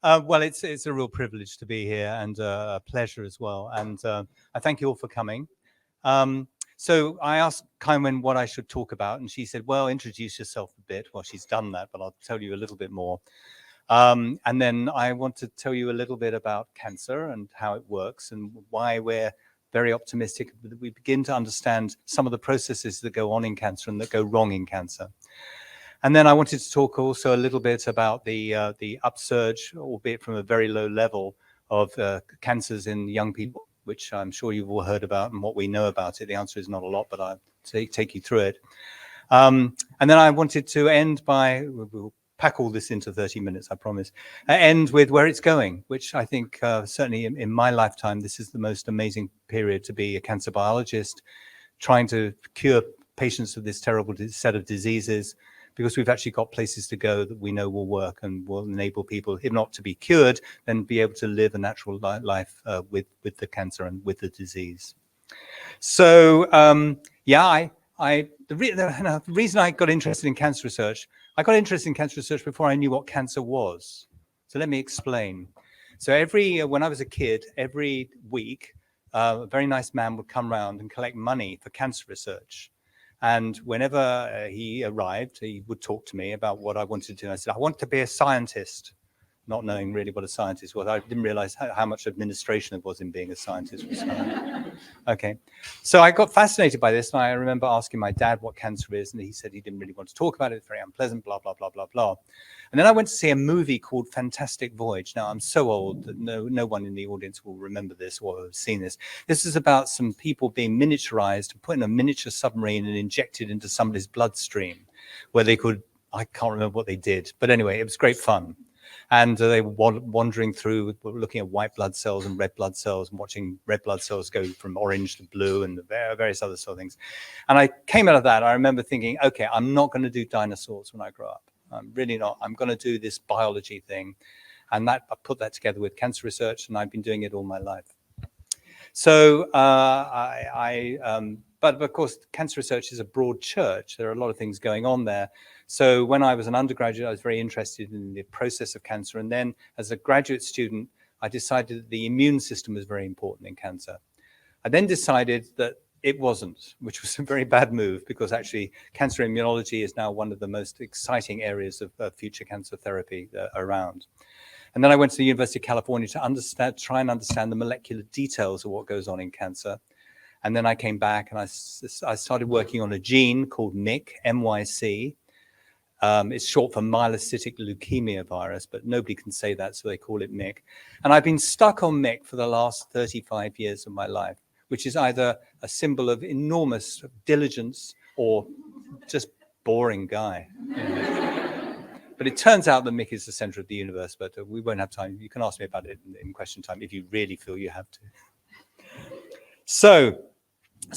Well, it's a real privilege to be here and a pleasure as well. And I thank you all for coming. So I asked Kaiwen what I should talk about, and she said, well, introduce yourself a bit. Well, she's done that, but I'll tell you a little bit more. And then I want to tell you a little bit about cancer and how it works and why we're very optimistic that we begin to understand some of the processes that go on in cancer and that go wrong in cancer. And then I wanted to talk also a little bit about the upsurge, albeit from a very low level, of cancers in young people, which I'm sure you've all heard about and what we know about it. The answer is not a lot, but I'll take you through it. And then I wanted to end by, we'll pack all this into 30 minutes, I promise, end with where it's going, which I think certainly in my lifetime, this is the most amazing period to be a cancer biologist, trying to cure patients of this terrible set of diseases, because we've actually got places to go that we know will work and will enable people, if not to be cured, then be able to live a natural life with the cancer and with the disease. So, yeah, the reason I got interested in cancer research, I got interested in cancer research before I knew what cancer was. So let me explain. So when I was a kid, every week, a very nice man would come around and collect money for cancer research. And whenever he arrived, he would talk to me about what I wanted to do. And I said, I want to be a scientist, not knowing really what a scientist was. I didn't realize how much administration there was in being a scientist. Okay, so I got fascinated by this, and I remember asking my dad what cancer is, and he said he didn't really want to talk about it. It's very unpleasant, blah, blah, blah, blah, blah. And then I went to see a movie called Fantastic Voyage. Now, I'm so old that no one in the audience will remember this or have seen this. This is about some people being miniaturized and put in a miniature submarine and injected into somebody's bloodstream, where they could, I can't remember what they did, but anyway, it was great fun. And they were wandering through, looking at white blood cells and red blood cells and watching red blood cells go from orange to blue and various other sort of things. And I came out of that, I remember thinking, okay, I'm not going to do dinosaurs when I grow up. I'm really not. I'm going to do this biology thing. And I put that together with cancer research, and I've been doing it all my life. So, but of course, cancer research is a broad church. There are a lot of things going on there. So when I was an undergraduate, I was very interested in the process of cancer. And then as a graduate student, I decided that the immune system was very important in cancer. I then decided that it wasn't, which was a very bad move, because actually cancer immunology is now one of the most exciting areas of future cancer therapy around. And then I went to the University of California to try and understand the molecular details of what goes on in cancer. And then I came back and I started working on a gene called MYC, M-Y-C. It's short for myelocytic leukemia virus, but nobody can say that, so they call it MYC. And I've been stuck on MYC for the last 35 years of my life, which is either a symbol of enormous diligence or just boring guy. But it turns out that MYC is the center of the universe, but we won't have time. You can ask me about it in question time if you really feel you have to. So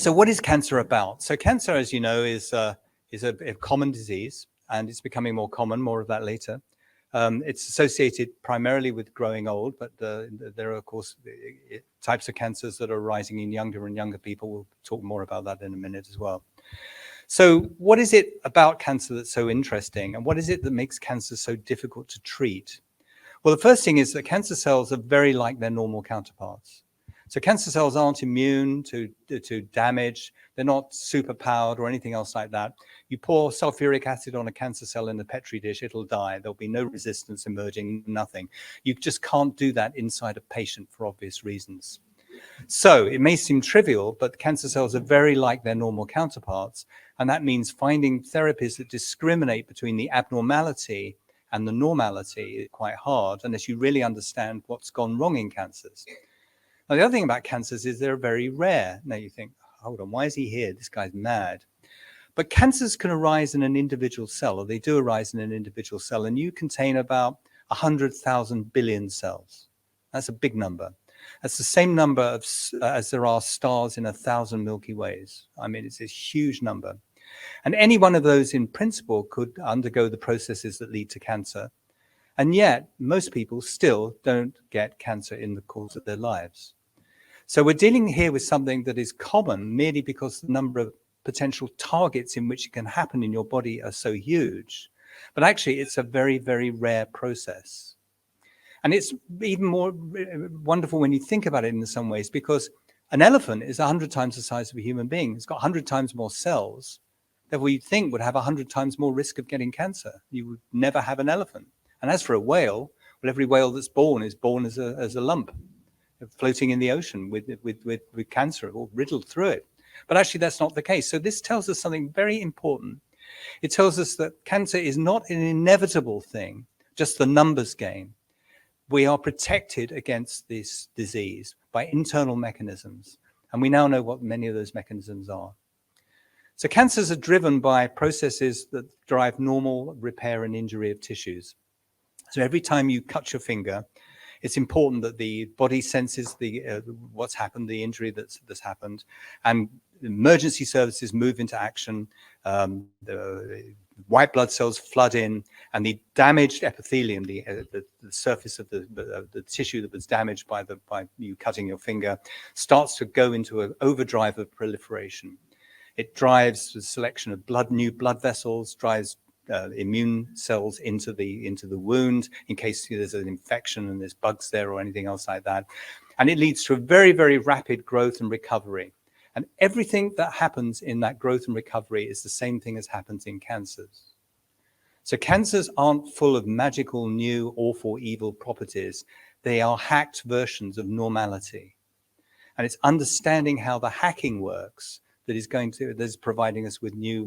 what is cancer about? So cancer, as you know, is a common disease, and it's becoming more common, more of that later. It's associated primarily with growing old, but there are, of course, types of cancers that are rising in younger and younger people. We'll talk more about that in a minute as well. So what is it about cancer that's so interesting, and what is it that makes cancer so difficult to treat? Well, the first thing is that cancer cells are very like their normal counterparts. So cancer cells aren't immune to damage. They're not superpowered or anything else like that. You pour sulfuric acid on a cancer cell in a Petri dish, it'll die. There'll be no resistance emerging, nothing. You just can't do that inside a patient for obvious reasons. So it may seem trivial, but cancer cells are very like their normal counterparts. And that means finding therapies that discriminate between the abnormality and the normality is quite hard unless you really understand what's gone wrong in cancers. Now, the other thing about cancers is they're very rare. Now you think, hold on, why is he here? This guy's mad. But cancers can arise in an individual cell, or they do arise in an individual cell, and you contain about 100,000 billion cells. That's a big number. That's the same number as there are stars in 1,000 Milky Ways. I mean, it's a huge number. And any one of those in principle could undergo the processes that lead to cancer. And yet, most people still don't get cancer in the course of their lives. So we're dealing here with something that is common merely because the number of potential targets in which it can happen in your body are so huge. But actually, it's a very, very rare process. And it's even more wonderful when you think about it in some ways, because an elephant is 100 times the size of a human being. It's got 100 times more cells that we think would have 100 times more risk of getting cancer. You would never have an elephant. And as for a whale, well, every whale that's born is born as a lump floating in the ocean with cancer or riddled through it. But actually, that's not the case. So this tells us something very important. It tells us that cancer is not an inevitable thing, just the numbers game. We are protected against this disease by internal mechanisms. And we now know what many of those mechanisms are. So cancers are driven by processes that drive normal repair and injury of tissues. So every time you cut your finger, it's important that the body senses what's happened, the injury that's happened, and emergency services move into action. The white blood cells flood in, and the damaged epithelium, the surface of the tissue that was damaged by you cutting your finger, starts to go into an overdrive of proliferation. It drives the selection of new blood vessels, drives immune cells into the wound in case there's an infection and there's bugs there or anything else like that. And it leads to a very, very rapid growth and recovery. And everything that happens in that growth and recovery is the same thing as happens in cancers. So cancers aren't full of magical, new, awful, evil properties. They are hacked versions of normality. And it's understanding how the hacking works that is providing us with new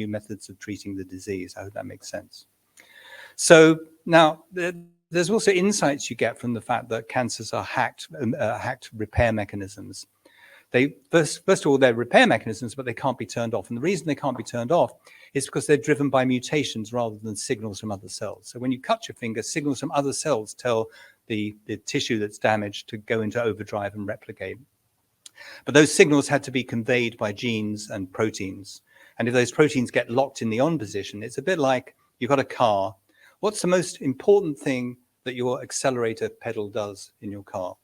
methods of treating the disease. I hope that makes sense. So now there's also insights you get from the fact that cancers are hacked repair mechanisms. First of all, they're repair mechanisms, but they can't be turned off. And the reason they can't be turned off is because they're driven by mutations rather than signals from other cells. So when you cut your finger, signals from other cells tell the tissue that's damaged to go into overdrive and replicate. But those signals had to be conveyed by genes and proteins. And if those proteins get locked in the on position, it's a bit like you've got a car. What's the most important thing that your accelerator pedal does in your car?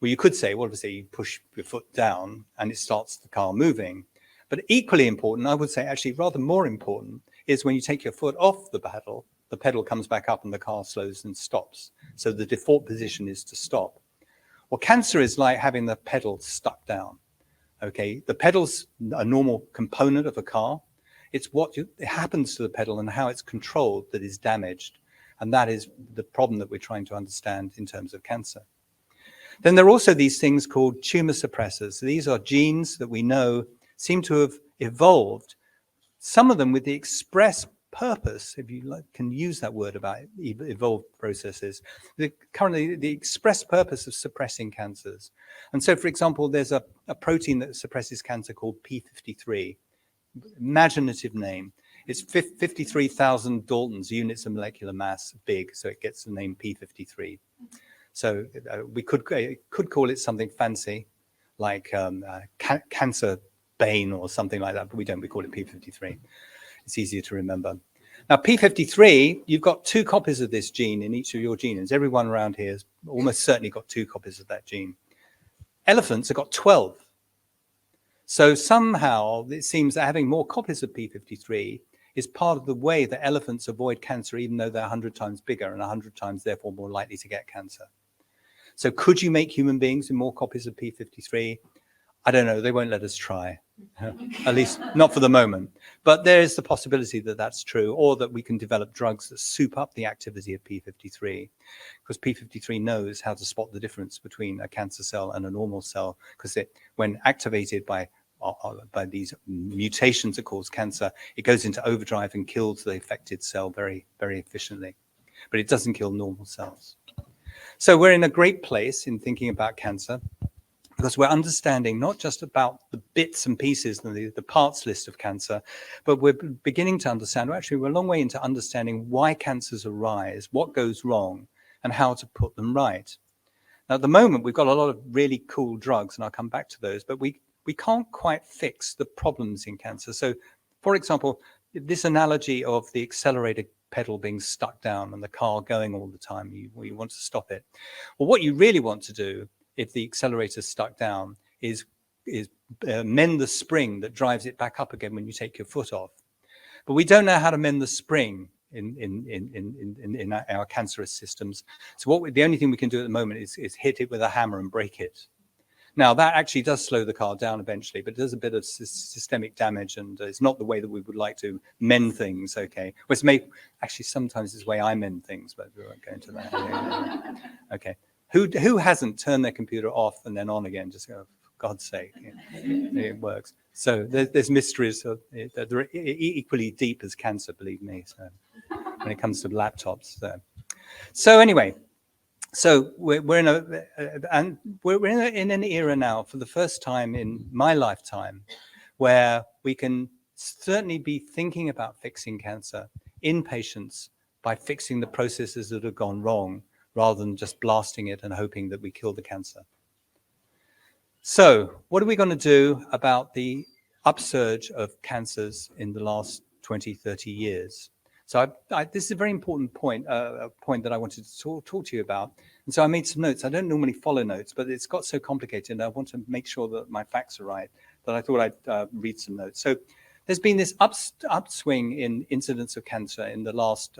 Well, you could say, well, obviously, you push your foot down and it starts the car moving. But equally important, I would say actually rather more important, is when you take your foot off the pedal comes back up and the car slows and stops. So the default position is to stop. Well, cancer is like having the pedal stuck down. Okay, the pedal's a normal component of a car. It's what happens to the pedal and how it's controlled that is damaged. And that is the problem that we're trying to understand in terms of cancer. Then there are also these things called tumor suppressors. These are genes that we know seem to have evolved, some of them with the express purpose, if you can use that word about evolved processes, currently the express purpose of suppressing cancers. And so, for example, there's a protein that suppresses cancer called P53, imaginative name. It's 53,000 Daltons, units of molecular mass, big, so it gets the name P53. So we could call it something fancy, like cancer bane or something like that, but we don't. We call it P53. It's easier to remember. Now, P53, you've got 2 copies of this gene in each of your genomes. Everyone around here has almost certainly got 2 copies of that gene. Elephants have got 12. So somehow it seems that having more copies of P53 is part of the way that elephants avoid cancer, even though they're 100 times bigger and 100 times therefore more likely to get cancer. So could you make human beings with more copies of P53? I don't know, they won't let us try, at least not for the moment. But there is the possibility that that's true, or that we can develop drugs that soup up the activity of P53, because P53 knows how to spot the difference between a cancer cell and a normal cell, because when activated by these mutations that cause cancer, it goes into overdrive and kills the affected cell very, very efficiently. But it doesn't kill normal cells. So we're in a great place in thinking about cancer, because we're understanding not just about the bits and pieces and the parts list of cancer, but we're beginning to understand, well, actually, we're a long way into understanding why cancers arise, what goes wrong, and how to put them right. Now, at the moment, we've got a lot of really cool drugs, and I'll come back to those, but we can't quite fix the problems in cancer. So, for example, this analogy of the accelerator pedal being stuck down and the car going all the time, you want to stop it. Well, what you really want to do if the accelerator is stuck down is mend the spring that drives it back up again when you take your foot off. But we don't know how to mend the spring in our cancerous systems. So the only thing we can do at the moment is hit it with a hammer and break it. Now, that actually does slow the car down eventually, but it does a bit of systemic damage, and it's not the way that we would like to mend things, okay? Which actually, sometimes it's the way I mend things, but we won't go into that. Okay. Who hasn't turned their computer off and then on again, just for God's sake? It works. So there's mysteries that are equally deep as cancer, believe me, so when it comes to laptops. So anyway, so we're in an era now, for the first time in my lifetime, where we can certainly be thinking about fixing cancer in patients by fixing the processes that have gone wrong, rather than just blasting it and hoping that we kill the cancer. So what are we going to do about the upsurge of cancers in the last 20, 30 years? So this is a very important point, a point that I wanted to talk to you about. And so I made some notes. I don't normally follow notes, but it's got so complicated, and I want to make sure that my facts are right, that I thought I'd read some notes. So there's been this upswing in incidence of cancer in the last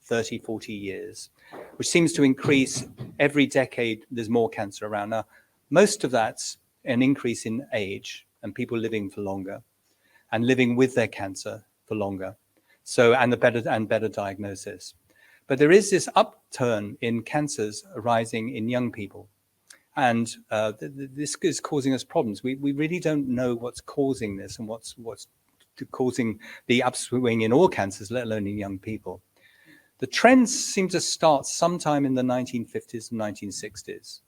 30, 40 years, which seems to increase every decade. There's more cancer around. Now, most of that's an increase in age and people living for longer and living with their cancer for longer. So, and better diagnosis. But there is this upturn in cancers arising in young people. And this is causing us problems. We really don't know what's causing this and what's causing the upswing in all cancers, let alone in young people. The trends seem to start sometime in the 1950s and 1960s.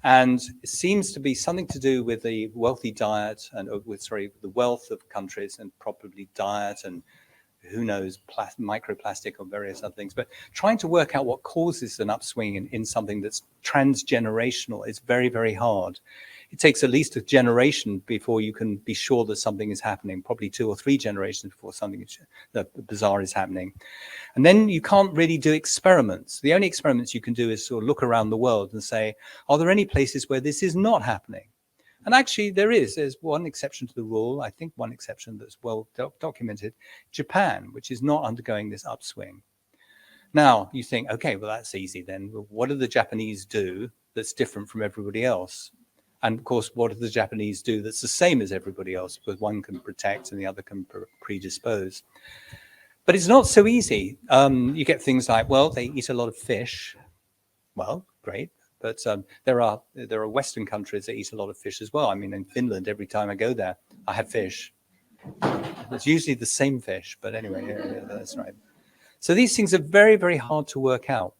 And it seems to be something to do with the wealthy diet and the wealth of countries, and probably diet and who knows, microplastic or various other things. But trying to work out what causes an upswing in something that's transgenerational is very, very hard. It takes at least a generation before you can be sure that something is happening, probably 2 or 3 generations before something bizarre is happening. And then you can't really do experiments. The only experiments you can do is sort of look around the world and say, are there any places where this is not happening? And actually there's one exception to the rule, I think one exception that's well documented, Japan, which is not undergoing this upswing. Now you think, okay, well, that's easy then. What do the Japanese do that's different from everybody else? And of course, what do the Japanese do that's the same as everybody else? Because one can protect and the other can predispose. But it's not so easy. You get things like, well, they eat a lot of fish. Well, great. But there are Western countries that eat a lot of fish as well. I mean, in Finland, every time I go there, I have fish. It's usually the same fish, but anyway, yeah, that's right. So these things are very, very hard to work out.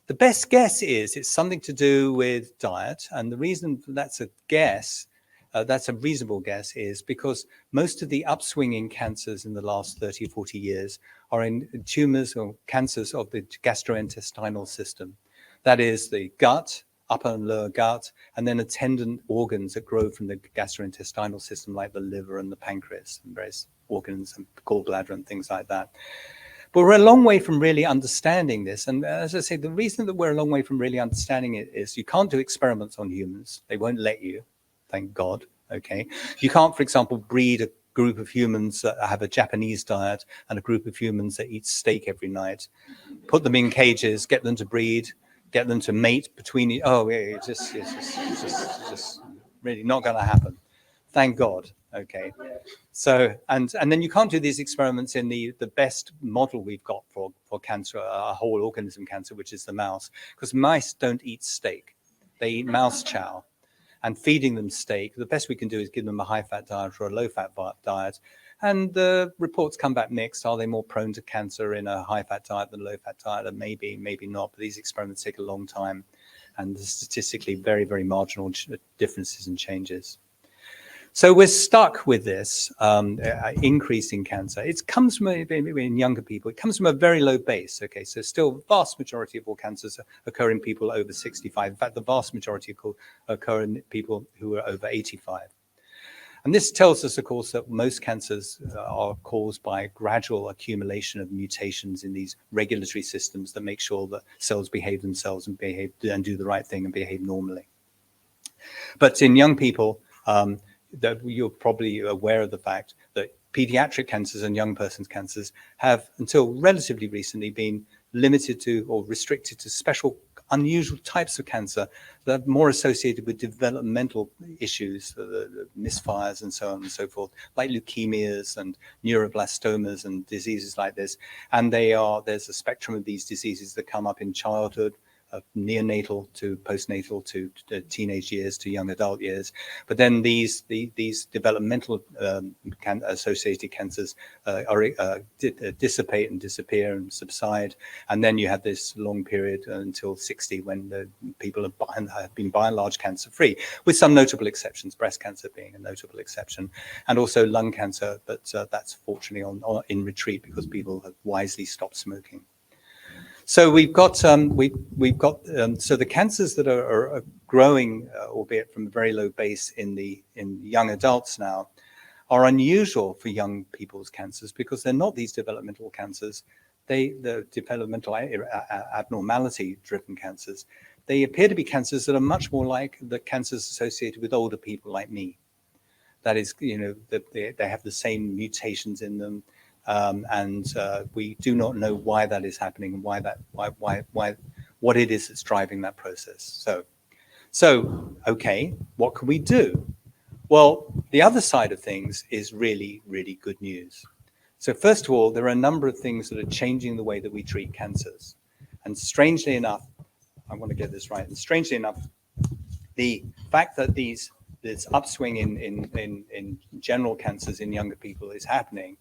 The best guess is it's something to do with diet. And the reason that's a guess, that's a reasonable guess, is because most of the upswing in cancers in the last 30 or 40 years are in tumors or cancers of the gastrointestinal system. That is the gut, upper and lower gut, and then attendant organs that grow from the gastrointestinal system, like the liver and the pancreas and various organs and gallbladder and things like that. But we're a long way from really understanding this. And as I say, the reason that we're a long way from really understanding it is you can't do experiments on humans. They won't let you, thank God, okay? You can't, for example, breed a group of humans that have a Japanese diet and a group of humans that eat steak every night. Put them in cages, get them to breed, get them to mate between you. Oh, it's just really not going to happen. Thank God. Okay. So, and then you can't do these experiments in the best model we've got for cancer, a whole organism cancer, which is the mouse, because mice don't eat steak. They eat mouse chow. And feeding them steak, the best we can do is give them a high-fat diet or a low-fat diet. And the reports come back mixed. Are they more prone to cancer in a high-fat diet than a low-fat diet? And maybe, maybe not. But these experiments take a long time. And there's statistically very, very marginal differences and changes. So we're stuck with this increase in cancer. It comes from, in younger people, it comes from a very low base. Okay, so still the vast majority of all cancers occur in people over 65. In fact, the vast majority occur in people who are over 85. And this tells us, of course, that most cancers are caused by gradual accumulation of mutations in these regulatory systems that make sure that cells behave themselves and do the right thing and behave normally. But in young people, that you're probably aware of the fact that pediatric cancers and young persons cancers have, until relatively recently, been limited to or restricted to special unusual types of cancer that are more associated with developmental issues, the misfires and so on and so forth, like leukemias and neuroblastomas and diseases like this. And there's a spectrum of these diseases that come up in childhood, neonatal to postnatal to teenage years to young adult years. But then these developmental associated cancers dissipate and disappear and subside. And then you have this long period until 60 when the people have been by and large cancer free, with some notable exceptions, breast cancer being a notable exception, and also lung cancer, but that's fortunately in retreat because people have wisely stopped smoking. So we've got so the cancers that are growing, albeit from a very low base in young adults now, are unusual for young people's cancers because they're not these developmental cancers. The developmental abnormality-driven cancers, they appear to be cancers that are much more like the cancers associated with older people like me. That is, they have the same mutations in them. And we do not know why that is happening and what it is that's driving that process. So okay, what can we do? Well, the other side of things is really, really good news. So first of all, there are a number of things that are changing the way that we treat cancers. And strangely enough, I want to get this right. And strangely enough, the fact that this upswing in general cancers in younger people is happening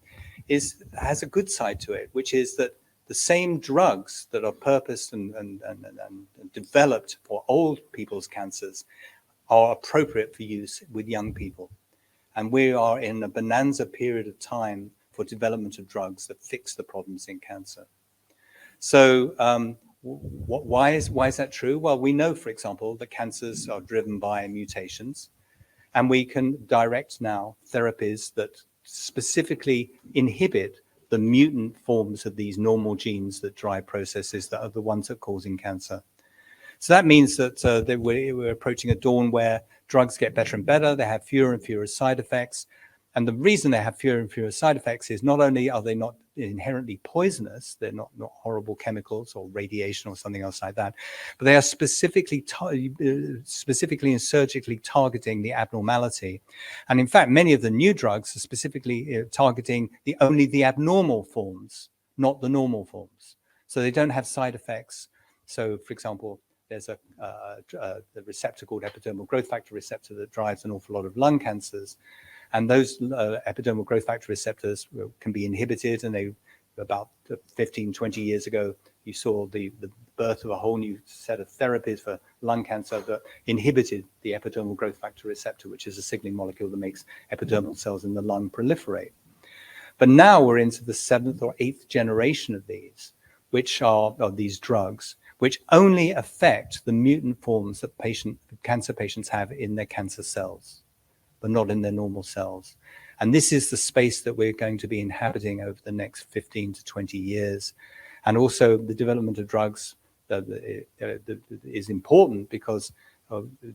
has a good side to it, which is that the same drugs that are purposed and developed for old people's cancers are appropriate for use with young people. And we are in a bonanza period of time for development of drugs that fix the problems in cancer. So why is that true? Well, we know, for example, that cancers are driven by mutations, and we can direct now therapies that specifically inhibit the mutant forms of these normal genes that drive processes that are the ones that are causing cancer. So that means that we're approaching a dawn where drugs get better and better, they have fewer and fewer side effects. And the reason they have fewer and fewer side effects is not only are they not inherently poisonous, they're not horrible chemicals or radiation or something else like that, but they are specifically and surgically targeting the abnormality. And in fact, many of the new drugs are specifically targeting only the abnormal forms, not the normal forms. So they don't have side effects. So for example, there's a receptor called epidermal growth factor receptor that drives an awful lot of lung cancers. And those epidermal growth factor receptors can be inhibited. And about 15, 20 years ago, you saw the birth of a whole new set of therapies for lung cancer that inhibited the epidermal growth factor receptor, which is a signaling molecule that makes epidermal cells in the lung proliferate. But now we're into the 7th or 8th generation of these, which are these drugs, which only affect the mutant forms that cancer patients have in their cancer cells, but not in their normal cells. And this is the space that we're going to be inhabiting over the next 15 to 20 years. And also the development of drugs is important because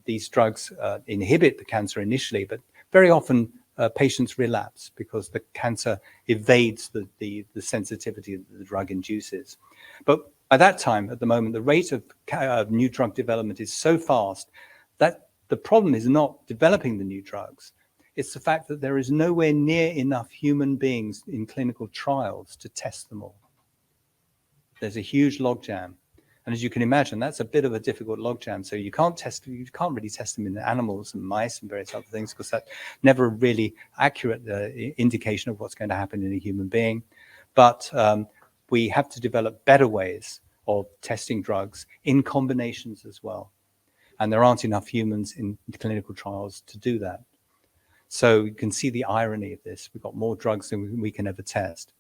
these drugs inhibit the cancer initially, but very often patients relapse because the cancer evades the sensitivity that the drug induces. But by that time, at the moment, the rate of new drug development is so fast that the problem is not developing the new drugs. It's the fact that there is nowhere near enough human beings in clinical trials to test them all. There's a huge logjam. And as you can imagine, that's a bit of a difficult logjam. So you can't really test them in animals and mice and various other things because that's never a really accurate indication of what's going to happen in a human being. But we have to develop better ways of testing drugs in combinations as well. And there aren't enough humans in clinical trials to do that. So you can see the irony of this. We've got more drugs than we can ever test.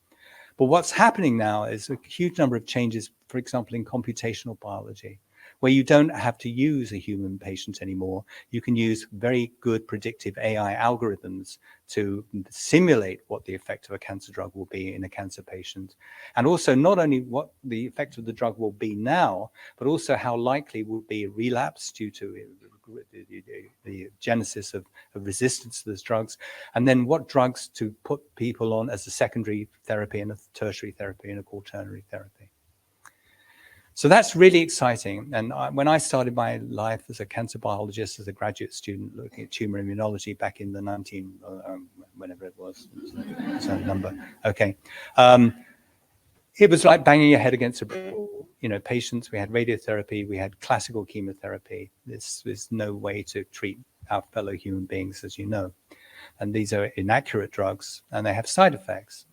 But what's happening now is a huge number of changes, for example, in computational biology, where you don't have to use a human patient anymore. You can use very good predictive AI algorithms to simulate what the effect of a cancer drug will be in a cancer patient. And also not only what the effect of the drug will be now, but also how likely will be a relapse due to the genesis of resistance to those drugs, and then what drugs to put people on as a secondary therapy and a tertiary therapy and a quaternary therapy. So that's really exciting. And when I started my life as a cancer biologist, as a graduate student looking at tumor immunology back in the whenever it was a number. Okay. It was like banging your head against a brick wall. You know, patients, we had radiotherapy, we had classical chemotherapy. There's no way to treat our fellow human beings, as you know. And these are inaccurate drugs and they have side effects.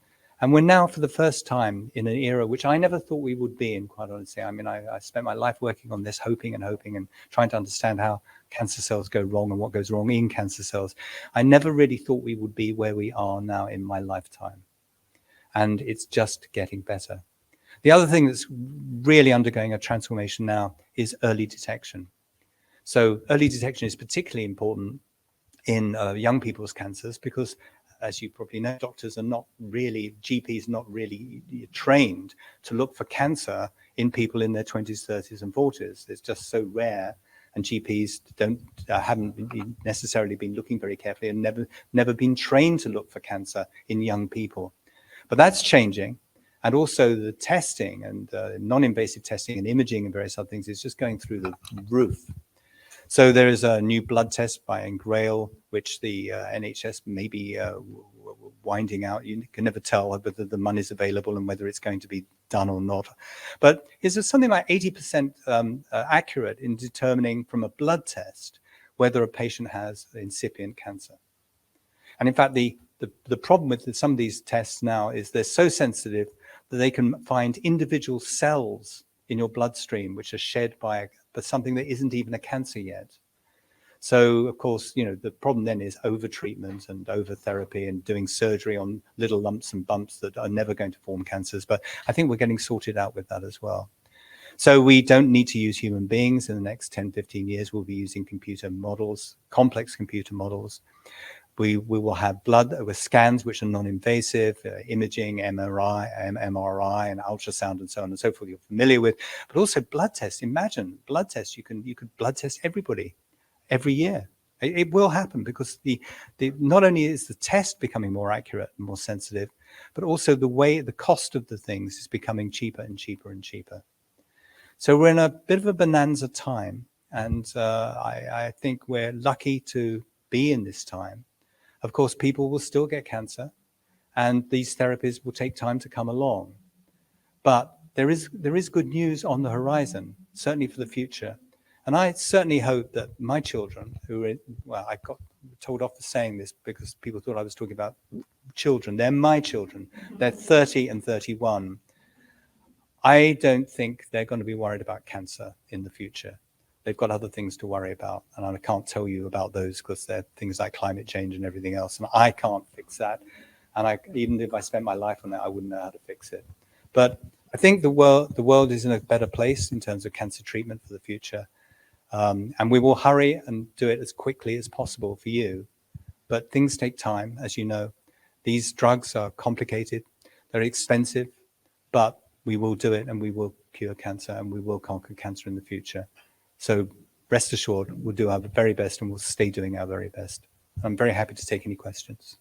And we're now, for the first time, in an era which I never thought we would be in, quite honestly. I mean, I spent my life working on this, hoping and trying to understand how cancer cells go wrong and what goes wrong in cancer cells. I never really thought we would be where we are now in my lifetime. And it's just getting better. The other thing that's really undergoing a transformation now is early detection. So early detection is particularly important in young people's cancers because, as you probably know, doctors are not really, GPs not really trained to look for cancer in people in their 20s, 30s and 40s. It's just so rare, and GPs haven't necessarily been looking very carefully and never been trained to look for cancer in young people. But that's changing. And also the testing and non-invasive testing and imaging and various other things is just going through the roof. So there is a new blood test by Grail, which the NHS may be winding out. You can never tell whether the money's available and whether it's going to be done or not. But is something like 80% accurate in determining from a blood test whether a patient has incipient cancer. And in fact, the problem with some of these tests now is they're so sensitive that they can find individual cells in your bloodstream which are shed by something that isn't even a cancer yet. So, of course, you know, the problem then is over-treatment and over-therapy and doing surgery on little lumps and bumps that are never going to form cancers. But I think we're getting sorted out with that as well. So we don't need to use human beings. In the next 10, 15 years, we'll be using computer models, complex computer models. We will have blood with scans which are non-invasive, imaging, MRI, and ultrasound, and so on and so forth. You're familiar with, but also blood tests. Imagine blood tests. You could blood test everybody every year. It will happen because not only is the test becoming more accurate and more sensitive, but also the cost of the things is becoming cheaper and cheaper and cheaper. So we're in a bit of a bonanza time, and I think we're lucky to be in this time. Of course, people will still get cancer, and these therapies will take time to come along. But there is good news on the horizon, certainly for the future. And I certainly hope that my children, I got told off for saying this because people thought I was talking about children. They're my children. They're 30 and 31. I don't think they're going to be worried about cancer in the future. They've got other things to worry about, and I can't tell you about those because they're things like climate change and everything else, and I can't fix that. And even if I spent my life on that, I wouldn't know how to fix it. But I think the world is in a better place in terms of cancer treatment for the future, and we will hurry and do it as quickly as possible for you. But things take time, as you know. These drugs are complicated, they're expensive, but we will do it, and we will cure cancer, and we will conquer cancer in the future. So rest assured, we'll do our very best, and we'll stay doing our very best. I'm very happy to take any questions.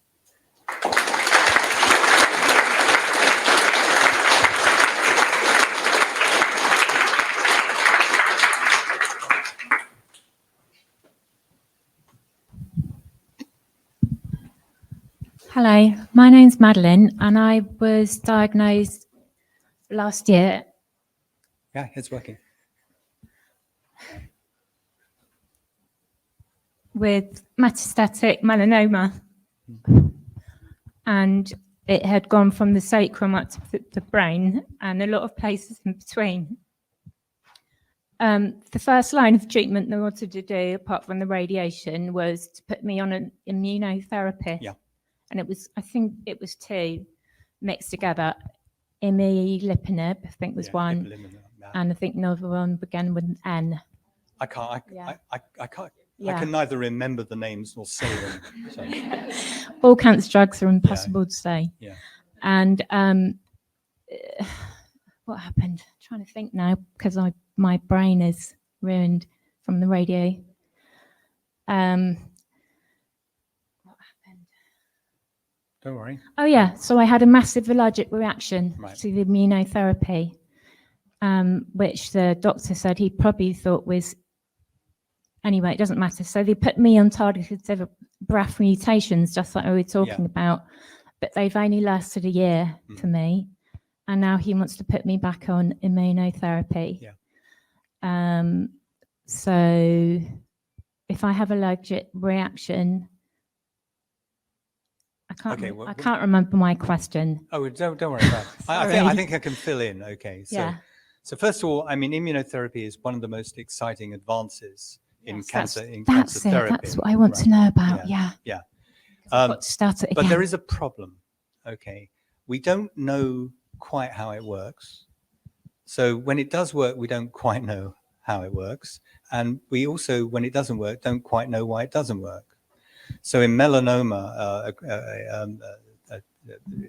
Hello, my name's Madeline, and I was diagnosed last year. Yeah, it's working. With metastatic melanoma, and it had gone from the sacrum up to the brain and a lot of places in between. The first line of treatment they wanted to do, apart from the radiation, was to put me on an immunotherapy. Yeah. And I think it was two mixed together. Immunotherapy, I think was one, and I think another one began with an N. I can't. I can neither remember the names nor say them. So. All cancer drugs are impossible to say. Yeah. And what happened? I'm trying to think now because my brain is ruined from the radio. what happened? Don't worry. Oh yeah, so I had a massive allergic reaction Right. to the immunotherapy, which the doctor said he probably thought was, anyway, it doesn't matter. So they put me on targeted BRAF mutations, just like we were talking about, but they've only lasted a year for me. And now he wants to put me back on immunotherapy. Yeah. So if I have allergic reaction, I can't remember my question. Oh, don't worry about it. I think I can fill in. Okay. So, Yeah. So first of all, I mean, immunotherapy is one of the most exciting advances in cancer That's therapy. That's what I want to know about. Yeah. Yeah. I've got to start it again. But there is a problem. Okay. We don't know quite how it works. So when it does work, we don't quite know how it works. And we also, when it doesn't work, don't quite know why it doesn't work. So in melanoma,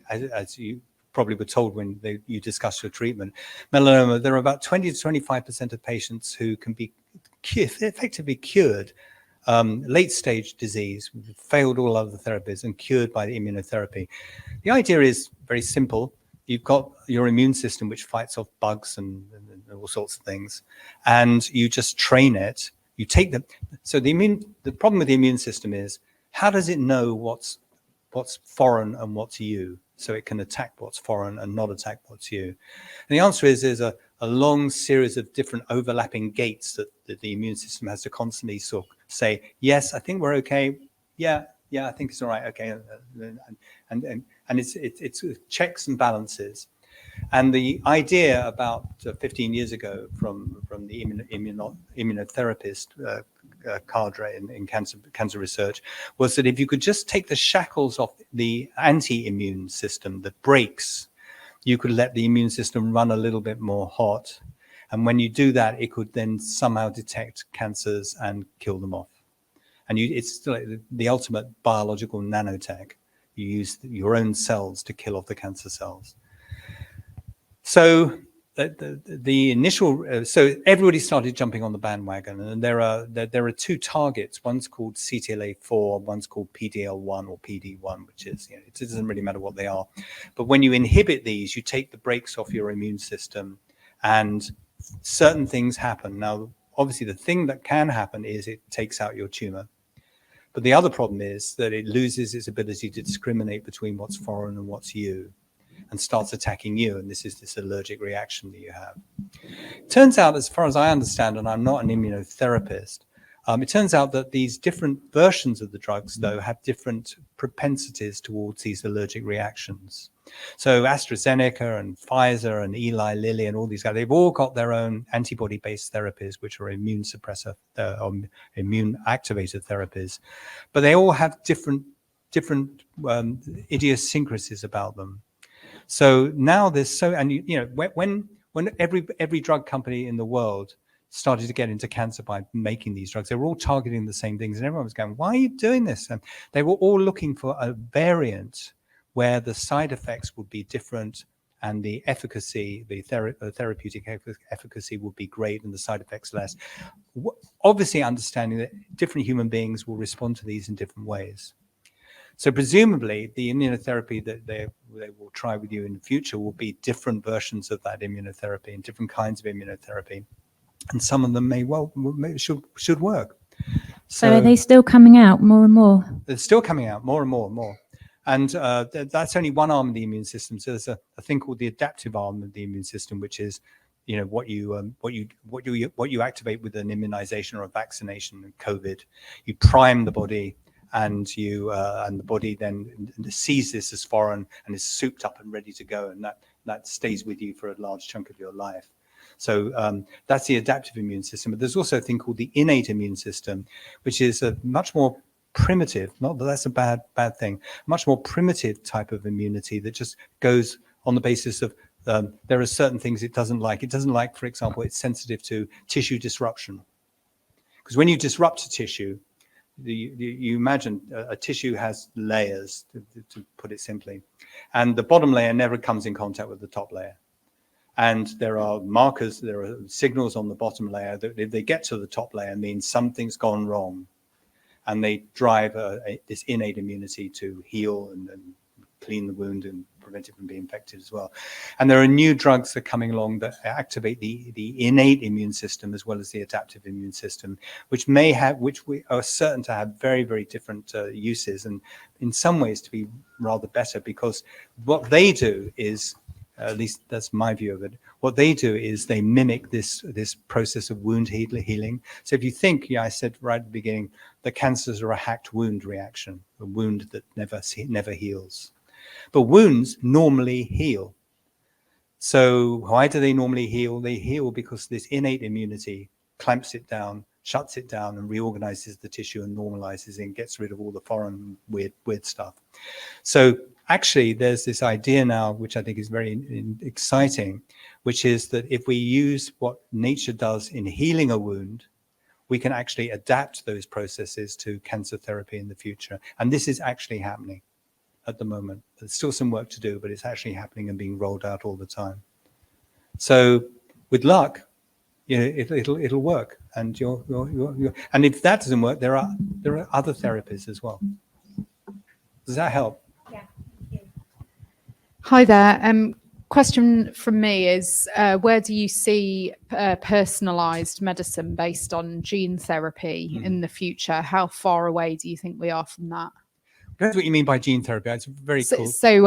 as you probably were told when you discussed your treatment, melanoma, there are about 20 to 25% of patients who can be effectively cured, late stage disease, failed all other therapies and cured by the immunotherapy. The idea is very simple. You've got your immune system, which fights off bugs and all sorts of things, and you just train it. You take them. So the problem with the immune system is, how does it know what's foreign and what's you, so it can attack what's foreign and not attack what's you? And the answer is there's a long series of different overlapping gates that the immune system has to constantly sort of say, yes, I think we're okay. Yeah, I think it's all right. Okay, and it's checks and balances. And the idea about 15 years ago from the immunotherapist cadre in cancer research was that if you could just take the shackles off the anti-immune system, the brakes, you could let the immune system run a little bit more hot. And when you do that, it could then somehow detect cancers and kill them off. And it's still the ultimate biological nanotech. You use your own cells to kill off the cancer cells. So the initial, so everybody started jumping on the bandwagon, and there are two targets. One's called CTLA4, one's called PDL1 or PD1, which is, it doesn't really matter what they are. But when you inhibit these, you take the brakes off your immune system, and certain things happen. Now, obviously, the thing that can happen is it takes out your tumor. But the other problem is that it loses its ability to discriminate between what's foreign and what's you, and starts attacking you. And this is this allergic reaction that you have. It turns out, as far as I understand, and I'm not an immunotherapist, it turns out that these different versions of the drugs, though, have different propensities towards these allergic reactions. So AstraZeneca and Pfizer and Eli Lilly and all these guys, they've all got their own antibody-based therapies, which are immune suppressor, immune activated therapies. But they all have different idiosyncrasies about them. So now there's when every drug company in the world started to get into cancer by making these drugs, they were all targeting the same things, and everyone was going, why are you doing this? And they were all looking for a variant where the side effects would be different and the efficacy, the therapeutic efficacy would be great and the side effects less. Obviously understanding that different human beings will respond to these in different ways. So presumably the immunotherapy that they will try with you in the future will be different versions of that immunotherapy and different kinds of immunotherapy. And some of them should work. So are they still coming out more and more? They're still coming out more and more and more. And that's only one arm of the immune system. So there's a thing called the adaptive arm of the immune system, which is, what you activate with an immunization or a vaccination, COVID. You prime the body, and the body then sees this as foreign and is souped up and ready to go, and that stays with you for a large chunk of your life. So that's the adaptive immune system. But there's also a thing called the innate immune system, which is a much more primitive, not that that's a bad thing, much more primitive type of immunity that just goes on the basis of there are certain things it doesn't like. It doesn't like, for example, it's sensitive to tissue disruption. Because when you disrupt a tissue, you imagine a tissue has layers, to put it simply, and the bottom layer never comes in contact with the top layer. And there are markers, there are signals on the bottom layer that if they get to the top layer means something's gone wrong. and they drive this innate immunity to heal and clean the wound and prevent it from being infected as well. And there are new drugs that are coming along that activate the innate immune system as well as the adaptive immune system, which we are certain to have very, very different uses, and in some ways to be rather better, because what they do is, at least that's my view of it, what they do is they mimic this process of wound healing. So if you think, I said right at the beginning, that cancers are a hacked wound reaction, a wound that never heals. But wounds normally heal. So why do they normally heal? They heal because this innate immunity clamps it down, shuts it down, and reorganizes the tissue and normalizes it and gets rid of all the foreign weird stuff. So actually, there's this idea now, which I think is very exciting, which is that if we use what nature does in healing a wound, we can actually adapt those processes to cancer therapy in the future. And this is actually happening at the moment. There's still some work to do, but it's actually happening and being rolled out all the time. So with luck, it'll work. And and if that doesn't work, there are other therapies as well. Does that help? Yeah. Hi there. Question from me is, where do you see personalized medicine based on gene therapy in the future? How far away do you think we are from that? That's what you mean by gene therapy. It's very cool. So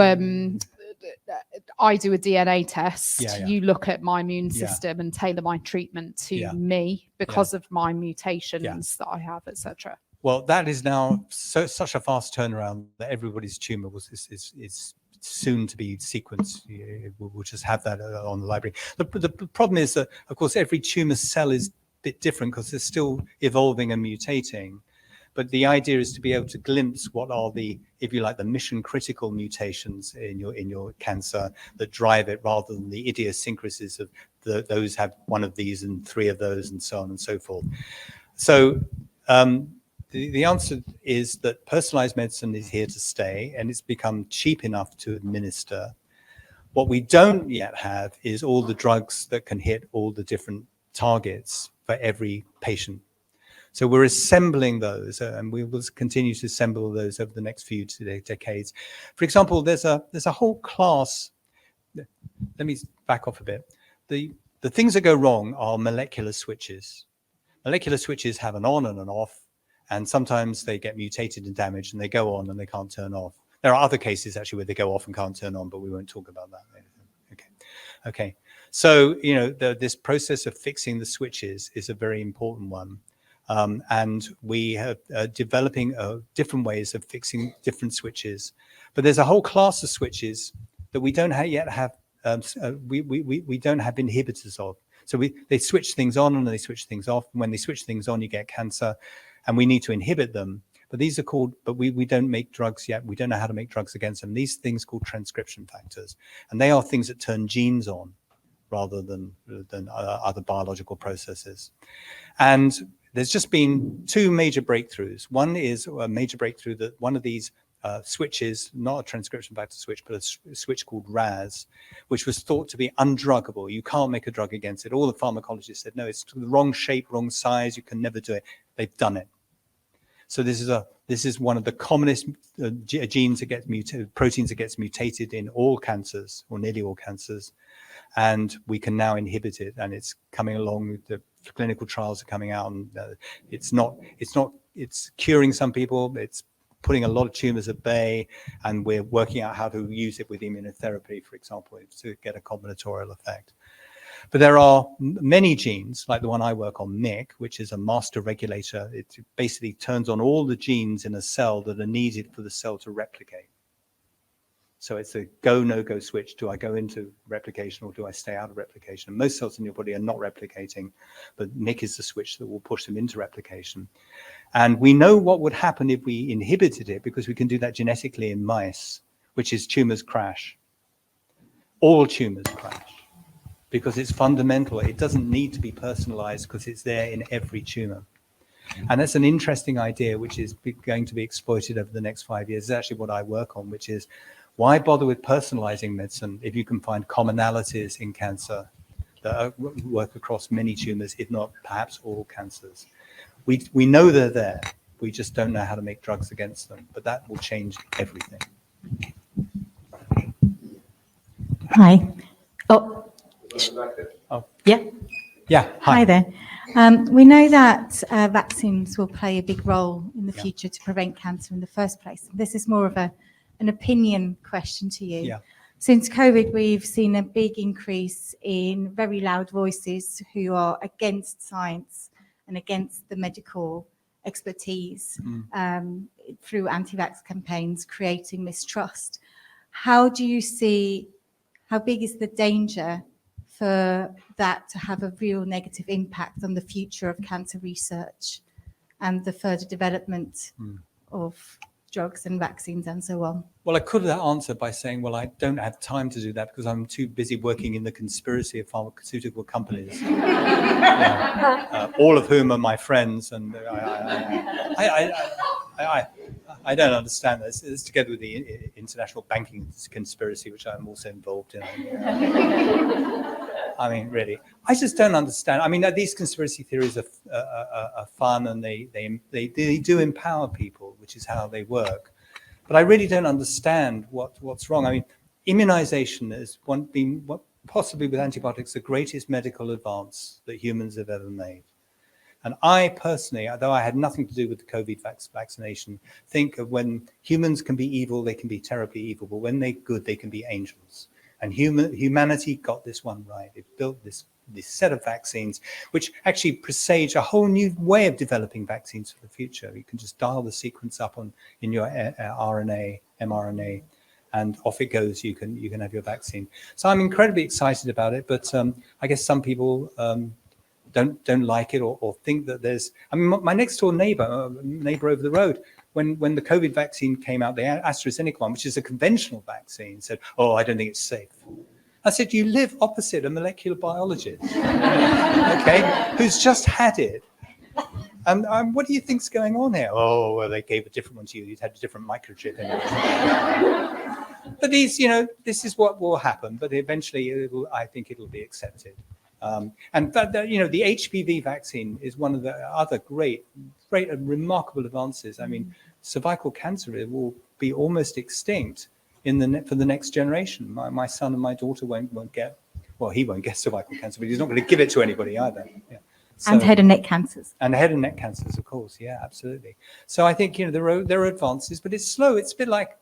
I do a DNA test. Yeah. You look at my immune system and tailor my treatment to me because of my mutations that I have, etc. Well, that is now such a fast turnaround that everybody's tumor is soon to be sequenced. We'll just have that on the library. The problem is that, of course, every tumor cell is a bit different because they're still evolving and mutating. But the idea is to be able to glimpse what are the, if you like, the mission critical mutations in your cancer that drive it, rather than the idiosyncrasies of those have one of these and three of those and so on and so forth. So the answer is that personalized medicine is here to stay, and it's become cheap enough to administer. What we don't yet have is all the drugs that can hit all the different targets for every patient. So we're assembling those, and we will continue to assemble those over the next few decades. For example, there's a whole class. Let me back off a bit. The things that go wrong are molecular switches. Molecular switches have an on and an off, and sometimes they get mutated and damaged, and they go on and they can't turn off. There are other cases actually where they go off and can't turn on, but we won't talk about that later. Okay. So this process of fixing the switches is a very important one. And we have developing different ways of fixing different switches, but there's a whole class of switches that we don't yet have. We don't have inhibitors of. So they switch things on and they switch things off. And when they switch things on, you get cancer, and we need to inhibit them. But these are called. But we don't make drugs yet. We don't know how to make drugs against them. These things called transcription factors, and they are things that turn genes on, rather than other biological processes. And there's just been two major breakthroughs. One is a major breakthrough that one of these switches, not a transcription factor switch, but a switch called RAS, which was thought to be undruggable. You can't make a drug against it. All the pharmacologists said, no, it's the wrong shape, wrong size. You can never do it. They've done it. So this is one of the commonest genes that gets mutated, proteins that gets mutated in all cancers, or nearly all cancers, and we can now inhibit it. And it's coming along. The clinical trials are coming out, and it's curing some people. It's putting a lot of tumors at bay, and we're working out how to use it with immunotherapy, for example, to get a combinatorial effect. But there are many genes, like the one I work on, MYC, which is a master regulator. It basically turns on all the genes in a cell that are needed for the cell to replicate. So it's a go, no-go switch. Do I go into replication or do I stay out of replication? And most cells in your body are not replicating, but MYC is the switch that will push them into replication. And we know what would happen if we inhibited it, because we can do that genetically in mice, which is tumors crash. All tumors crash, because it's fundamental. It doesn't need to be personalized because it's there in every tumor. And that's an interesting idea, which is going to be exploited over the next 5 years. It's actually what I work on, which is, why bother with personalizing medicine if you can find commonalities in cancer that work across many tumors, if not perhaps all cancers? We know they're there. We just don't know how to make drugs against them, but that will change everything. Hi. Oh, Oh. yeah. Yeah. Hi there. We know that vaccines will play a big role in the Yeah. future to prevent cancer in the first place. This is more of an opinion question to you. Yeah. Since COVID, we've seen a big increase in very loud voices who are against science and against the medical expertise through anti-vax campaigns, creating mistrust. How do you see, how big is the danger for that to have a real negative impact on the future of cancer research and the further development of drugs and vaccines and so on? Well, I could have answered by saying, well, I don't have time to do that because I'm too busy working in the conspiracy of pharmaceutical companies, all of whom are my friends, and I don't understand this. It's together with the international banking conspiracy, which I'm also involved in. I mean, really, I just don't understand. I mean, these conspiracy theories are fun, and they do empower people, which is how they work. But I really don't understand what's wrong. I mean, immunization has been possibly with antibiotics the greatest medical advance that humans have ever made. And I personally, though I had nothing to do with the COVID vaccination, think of when humans can be evil, they can be terribly evil, but when they're good, they can be angels. And humanity got this one right. It built this set of vaccines, which actually presage a whole new way of developing vaccines for the future. You can just dial the sequence up in your RNA, mRNA, and off it goes. You can have your vaccine. So I'm incredibly excited about it, but I guess some people don't like it or think that there's. I mean, my next door neighbor over the road, when the COVID vaccine came out, the AstraZeneca one, which is a conventional vaccine, said, "Oh, I don't think it's safe." I said, "You live opposite a molecular biologist, okay, who's just had it. And what do you think's going on here?" "Oh, well, they gave a different one to you. You'd had a different microchip." But this is what will happen. But eventually, I think it'll be accepted. And the HPV vaccine is one of the other great and remarkable advances. I mean, cervical cancer will be almost extinct for the next generation. My son and my daughter won't get, well, he won't get cervical cancer, but he's not going to give it to anybody either. Yeah. So, and head and neck cancers. And head and neck cancers, of course. Yeah, absolutely. So I think, there are advances, but it's slow. It's a bit like,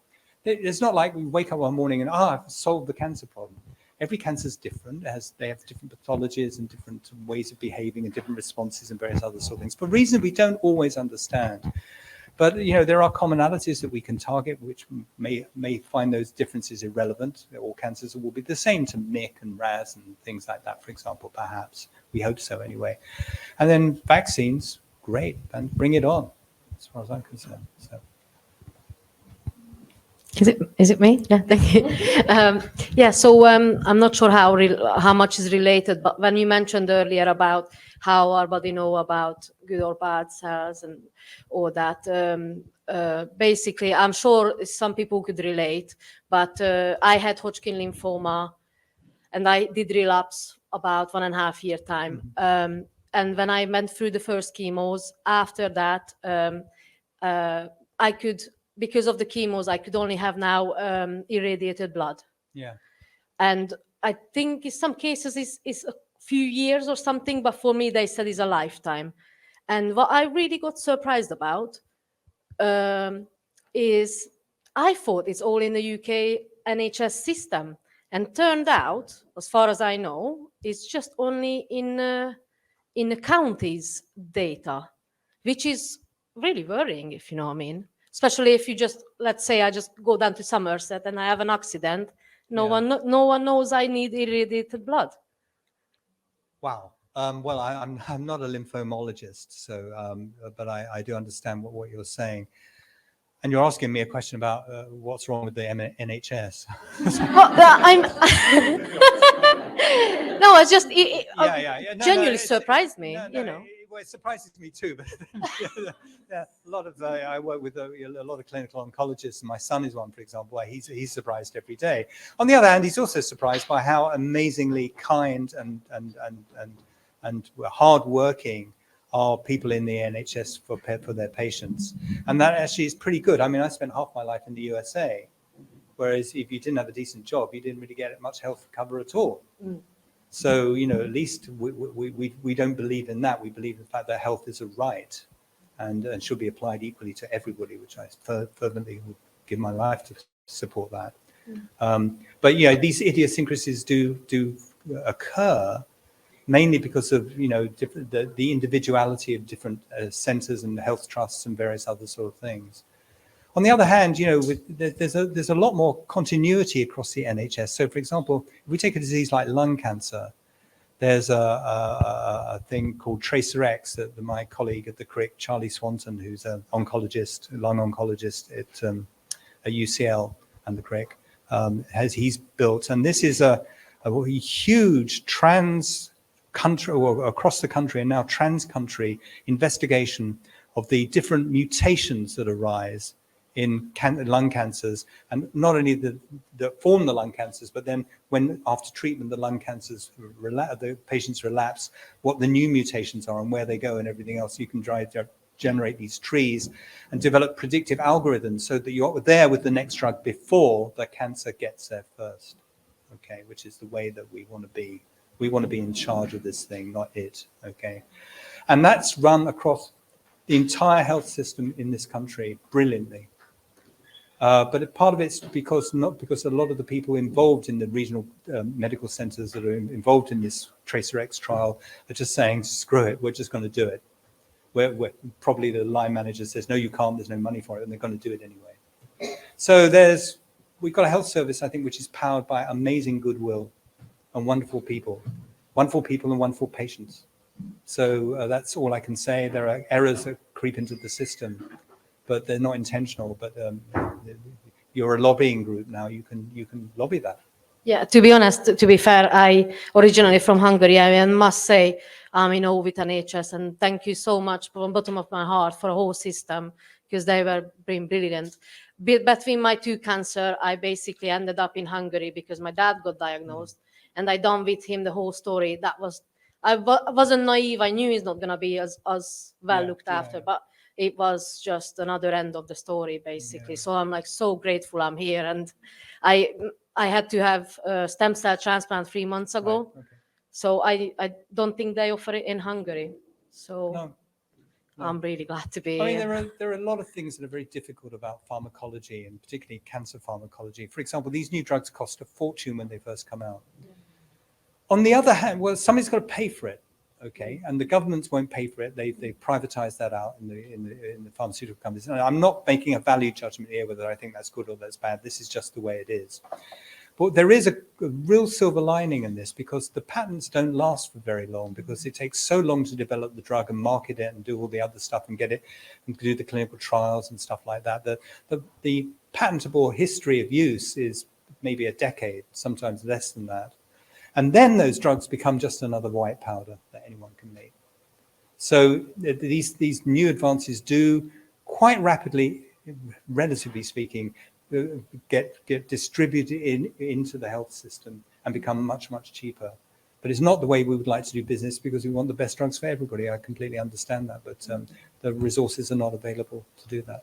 it's not like we wake up one morning and, I've solved the cancer problem. Every cancer is different. They have different pathologies and different ways of behaving and different responses and various other sort of things. For reasons we don't always understand. But there are commonalities that we can target, which may find those differences irrelevant. All cancers will be the same to MYC and RAS and things like that, for example, perhaps. We hope so anyway. And then vaccines, great, and bring it on, as far as I'm concerned. So. Is it me? Yeah, thank you. So I'm not sure how much is related, but when you mentioned earlier about how our body know about good or bad cells and all that, basically, I'm sure some people could relate, but I had Hodgkin lymphoma, and I did relapse about 1.5 year time. And when I went through the first chemos, after that, I could. Because of the chemos, I could only have now irradiated blood. Yeah. And I think in some cases it's a few years or something, but for me, they said it's a lifetime. And what I really got surprised about is I thought it's all in the UK NHS system. And turned out, as far as I know, it's just only in the counties data, which is really worrying, if you know what I mean. Especially if you let's say I just go down to Somerset and I have an accident, no one knows I need irradiated blood. Wow. Well, I'm not a lymphomologist, so but I do understand what you're saying. And you're asking me a question about what's wrong with the NHS. No, it's just genuinely it's, surprised me. Well, it surprises me too. But a lot of I work with a lot of clinical oncologists, and my son is one, for example. Where he's surprised every day. On the other hand, he's also surprised by how amazingly kind and hardworking are people in the NHS for their patients. And that actually is pretty good. I mean, I spent half my life in the USA, whereas if you didn't have a decent job, you didn't really get much health cover at all. So, you know, at least we don't believe in that. We believe in the fact that health is a right and should be applied equally to everybody, which I fervently would give my life to support that. But, you know, these idiosyncrasies do occur mainly because of, you know, the individuality of different centres and health trusts and various other sort of things. On the other hand, you know, there's a lot more continuity across the NHS. So, for example, if we take a disease like lung cancer, there's a thing called Tracer X that my colleague at the Crick, Charlie Swanton, who's an oncologist, lung oncologist at UCL and the Crick, he's built. And this is a huge trans-country, or across the country and now trans-country investigation of the different mutations that arise in lung cancers, and not only that form the lung cancers, but then when after treatment the lung cancers the patients relapse, what the new mutations are and where they go and everything else. You can generate these trees and develop predictive algorithms so that you're there with the next drug before the cancer gets there first. Okay, which is the way that we want to be. We want to be in charge of this thing, not it. Okay, and that's run across the entire health system in this country brilliantly. But part of it's because a lot of the people involved in the regional medical centres that are involved in this Tracer X trial are just saying, screw it, we're just going to do it. We're probably the line manager says, no, you can't, there's no money for it, and they're going to do it anyway. So we've got a health service, I think, which is powered by amazing goodwill and wonderful people and wonderful patients. So that's all I can say. There are errors that creep into the system, but they're not intentional. But you're a lobbying group now. You can lobby that. Yeah, to be honest, to be fair, I originally from Hungary. I must say I'm in awe with NHS, and thank you so much from the bottom of my heart for the whole system, because they were being brilliant. Between my two cancer, I basically ended up in Hungary because my dad got diagnosed, and I done with him the whole story. I wasn't naive. I knew he's not gonna be as well looked after, but it was just another end of the story, basically. So I'm like so grateful I'm here, and I had to have a stem cell transplant 3 months ago. Right, okay. So I don't think they offer it in Hungary. So No. I'm really glad to be I mean, here. there are a lot of things that are very difficult about pharmacology, and particularly cancer pharmacology. For example, these new drugs cost a fortune when they first come out. On the other hand, well, somebody's got to pay for it, okay? And the governments won't pay for it. They privatize that out in the pharmaceutical companies. And I'm not making a value judgment here whether I think that's good or that's bad. This is just the way it is. But there is a real silver lining in this, because the patents don't last for very long, because it takes so long to develop the drug and market it and do all the other stuff and get it and do the clinical trials and stuff like that. The patentable history of use is maybe a decade, sometimes less than that. And then those drugs become just another white powder that anyone can make. So these new advances do quite rapidly, relatively speaking, get distributed into the health system and become much, much cheaper. But it's not the way we would like to do business, because we want the best drugs for everybody. I completely understand that, but the resources are not available to do that.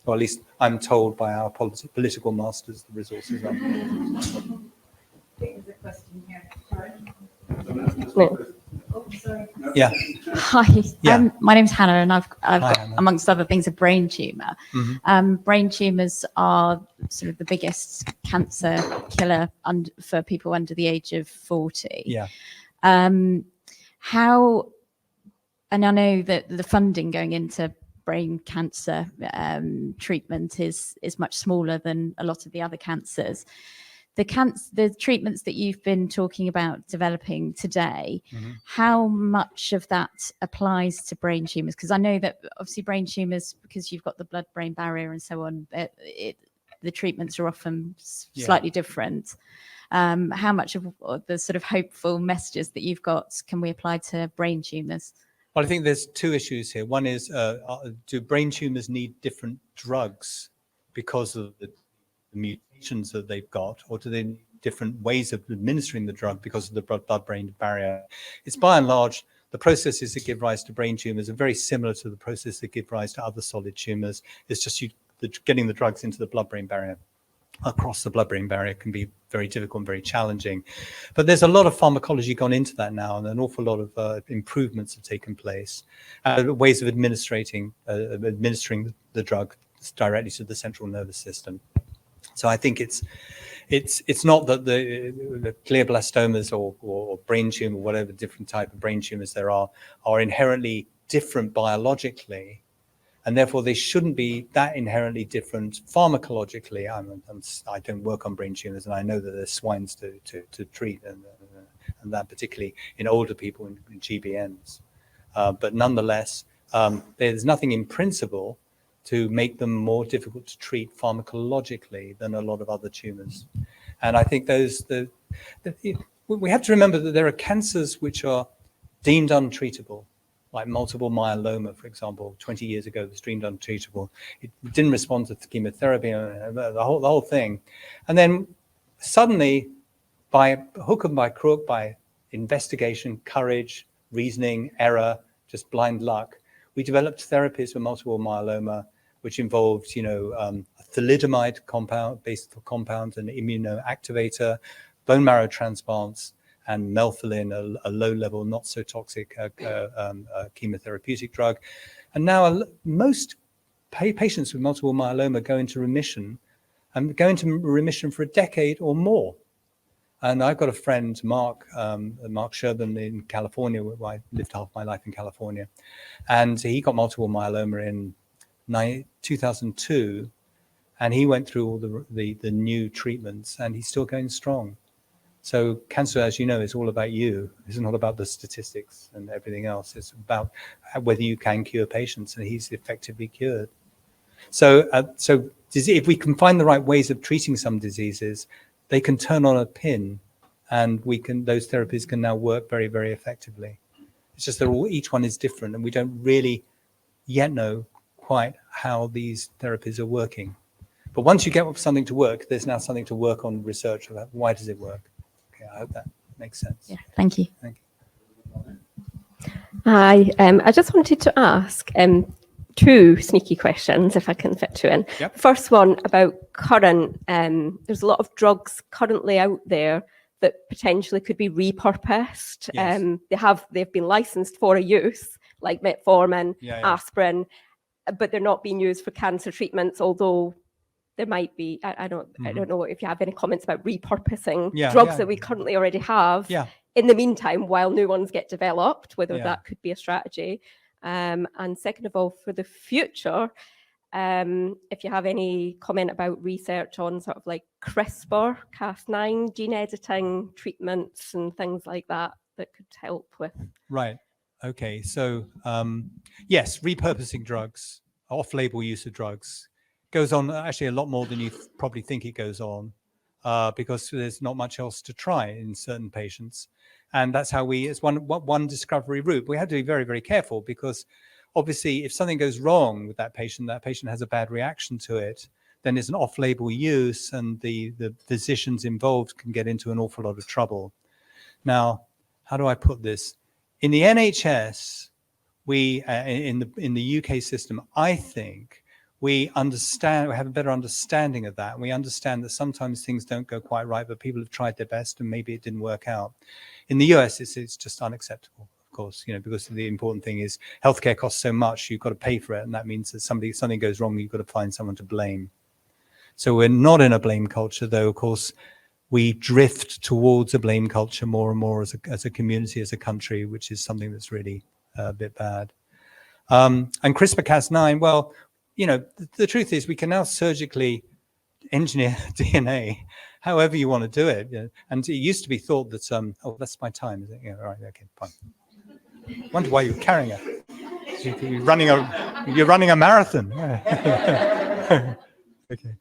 Or at least I'm told by our political masters the resources are. There's a question here. Sorry. No. Oh, sorry. Yeah. Hi. Yeah. My name's Hannah, and I've Hi, got, Hannah. amongst other things, a brain tumor. Brain tumors are sort of the biggest cancer killer for people under the age of 40. Yeah. How, and I know that the funding going into brain cancer treatment is much smaller than a lot of the other cancers. The treatments that you've been talking about developing today, how much of that applies to brain tumors? Because I know that obviously brain tumors, because you've got the blood-brain barrier and so on, the treatments are often slightly different. How much of the sort of hopeful messages that you've got can we apply to brain tumors? Well, I think there's two issues here. One is, do brain tumors need different drugs because of the mutations that they've got, or do they need different ways of administering the drug because of the blood-brain barrier? It's by and large the processes that give rise to brain tumors are very similar to the process that give rise to other solid tumors. It's just getting the drugs into the blood-brain barrier, across the blood-brain barrier, can be very difficult and very challenging. But there's a lot of pharmacology gone into that now, and an awful lot of improvements have taken place. Ways of administering the drug directly to the central nervous system. So I think it's not that the glioblastomas or brain tumor, whatever different type of brain tumors there are inherently different biologically, and therefore they shouldn't be that inherently different pharmacologically. I don't work on brain tumors, and I know that there's swines to treat, and that particularly in older people in GBMs. But nonetheless, there's nothing in principle to make them more difficult to treat pharmacologically than a lot of other tumors. And I think we have to remember that there are cancers which are deemed untreatable, like multiple myeloma, for example. 20 years ago, it was deemed untreatable. It didn't respond to chemotherapy, the whole thing. And then suddenly, by hook and by crook, by investigation, courage, reasoning, error, just blind luck, we developed therapies for multiple myeloma, which involved, a thalidomide compound-based compound, an immunoactivator, bone marrow transplants, and melphalan, a low-level, not so toxic chemotherapeutic drug. And now most patients with multiple myeloma go into remission, and go into remission for a decade or more. And I've got a friend, Mark Sherburn in California, where I lived half my life in California, and he got multiple myeloma in 2002, and he went through all the new treatments, and he's still going strong. So cancer, as you know, is all about you. It's not about the statistics and everything else. It's about whether you can cure patients, and he's effectively cured. So if we can find the right ways of treating some diseases, they can turn on a pin, and those therapies can now work very, very effectively. It's just that each one is different, and we don't really yet know quite how these therapies are working. But once you get something to work, there's now something to work on research about why does it work. Okay, I hope that makes sense. Yeah, thank you. Thank you. Hi, I just wanted to ask two sneaky questions, if I can fit two in. Yep. First one about current, there's a lot of drugs currently out there that potentially could be repurposed. Yes. They've been licensed for a use, like metformin, Yeah. aspirin, but they're not being used for cancer treatments, although there might be, I don't know if you have any comments about repurposing drugs that we currently already have in the meantime while new ones get developed, whether that could be a strategy. And second of all, for the future, if you have any comment about research on sort of like CRISPR, Cas9 gene editing treatments and things like that could help with. Right. Okay. So yes, repurposing drugs, off-label use of drugs goes on actually a lot more than you probably think it goes on, because there's not much else to try in certain patients. And that's how it's one discovery route. We have to be very, very careful, because obviously if something goes wrong with that patient has a bad reaction to it, then it's an off-label use, and the physicians involved can get into an awful lot of trouble. Now, how do I put this? In the NHS, we in the UK system, I think we have a better understanding of that. We understand that sometimes things don't go quite right, but people have tried their best and maybe it didn't work out. In the US, it's just unacceptable, of course, because the important thing is healthcare costs so much, you've got to pay for it. And that means that something goes wrong, you've got to find someone to blame. So we're not in a blame culture, though, of course, we drift towards a blame culture more and more as a community, as a country, which is something that's really a bit bad. And CRISPR-Cas9, well, the truth is we can now surgically engineer DNA however you want to do it. And it used to be thought that, oh, that's my time, is it? Yeah, all right, okay, fine. Wonder why you're carrying it. You're running a marathon. Okay.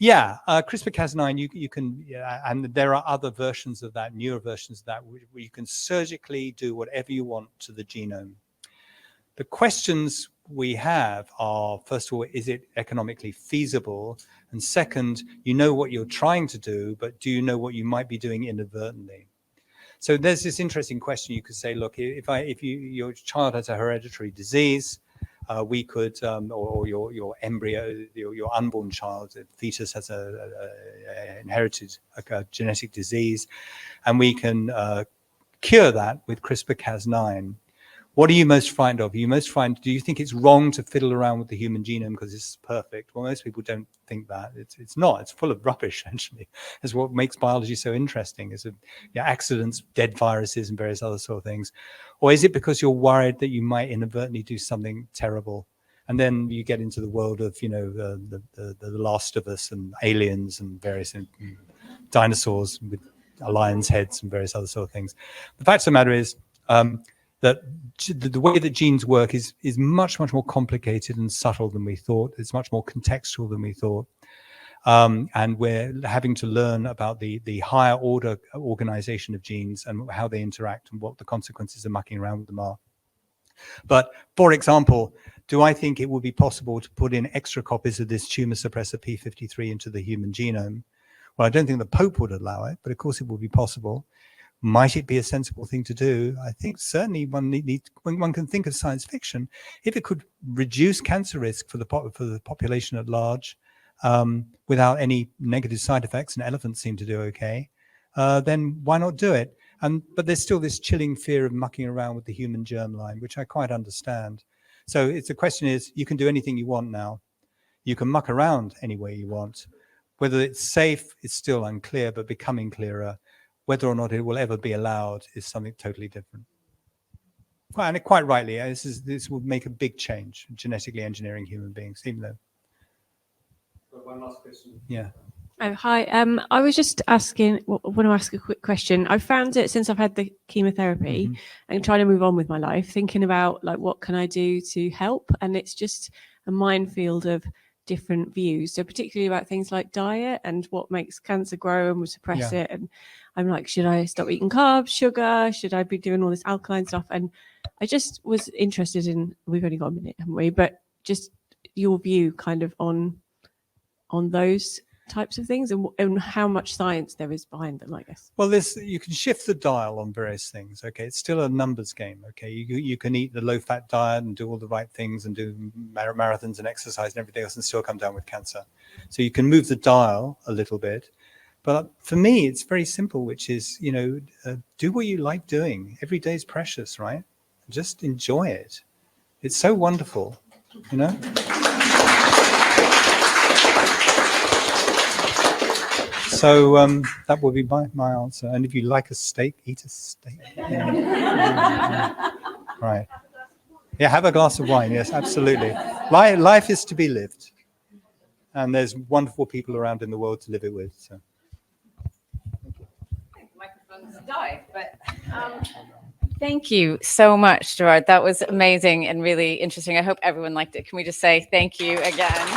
CRISPR-Cas9, you can, and there are other versions of that, newer versions of that, where you can surgically do whatever you want to the genome. The questions we have are, first of all, is it economically feasible? And second, you know what you're trying to do, but do you know what you might be doing inadvertently? So there's this interesting question. You could say, look, if your child has a hereditary disease, we could, or your embryo, your unborn child, the fetus has inherited a genetic disease, and we can cure that with CRISPR-Cas9. What are you most frightened of? Do you think it's wrong to fiddle around with the human genome because it's perfect? Well, most people don't think that. It's not. It's full of rubbish, actually. That's what makes biology so interesting, is accidents, dead viruses, and various other sort of things. Or is it because you're worried that you might inadvertently do something terrible? And then you get into the world of, the Last of Us and aliens and various dinosaurs with lion's heads and various other sort of things. The fact of the matter is, that the way that genes work is much more complicated and subtle than we thought. It's much more contextual than we thought. And we're having to learn about the higher order organization of genes and how they interact and what the consequences of mucking around with them are. But for example, do I think it would be possible to put in extra copies of this tumor suppressor P53 into the human genome? Well, I don't think the Pope would allow it, but of course it would be possible. Might it be a sensible thing to do? I think certainly when one can think of science fiction, if it could reduce cancer risk for the population at large without any negative side effects, and elephants seem to do okay, then why not do it? But there's still this chilling fear of mucking around with the human germline, which I quite understand. So the question is, you can do anything you want now. You can muck around any way you want. Whether it's safe is still unclear, but becoming clearer. Whether or not it will ever be allowed is something totally different. And quite rightly, this will make a big change, genetically engineering human beings, even though. One last question. Yeah. Oh, hi. I was just asking, want to ask a quick question. I found it since I've had the chemotherapy and trying to move on with my life, thinking about like, what can I do to help? And it's just a minefield of different views. So particularly about things like diet and what makes cancer grow and will suppress it. And I'm like, should I stop eating carbs, sugar? Should I be doing all this alkaline stuff? And I just was interested in, we've only got a minute, haven't we? But just your view kind of on those types of things and how much science there is behind them, I guess. Well, you can shift the dial on various things. Okay, it's still a numbers game. Okay, you can eat the low-fat diet and do all the right things and do marathons and exercise and everything else and still come down with cancer. So you can move the dial a little bit. But for me, it's very simple, which is, do what you like doing. Every day is precious, right? Just enjoy it. It's so wonderful, So that would be my answer. And if you like a steak, eat a steak. Right. Yeah, have a glass of wine. Yes, absolutely. Life is to be lived. And there's wonderful people around in the world to live it with. So. Microphones died, but thank you so much, Gerard. That was amazing and really interesting. I hope everyone liked it. Can we just say thank you again?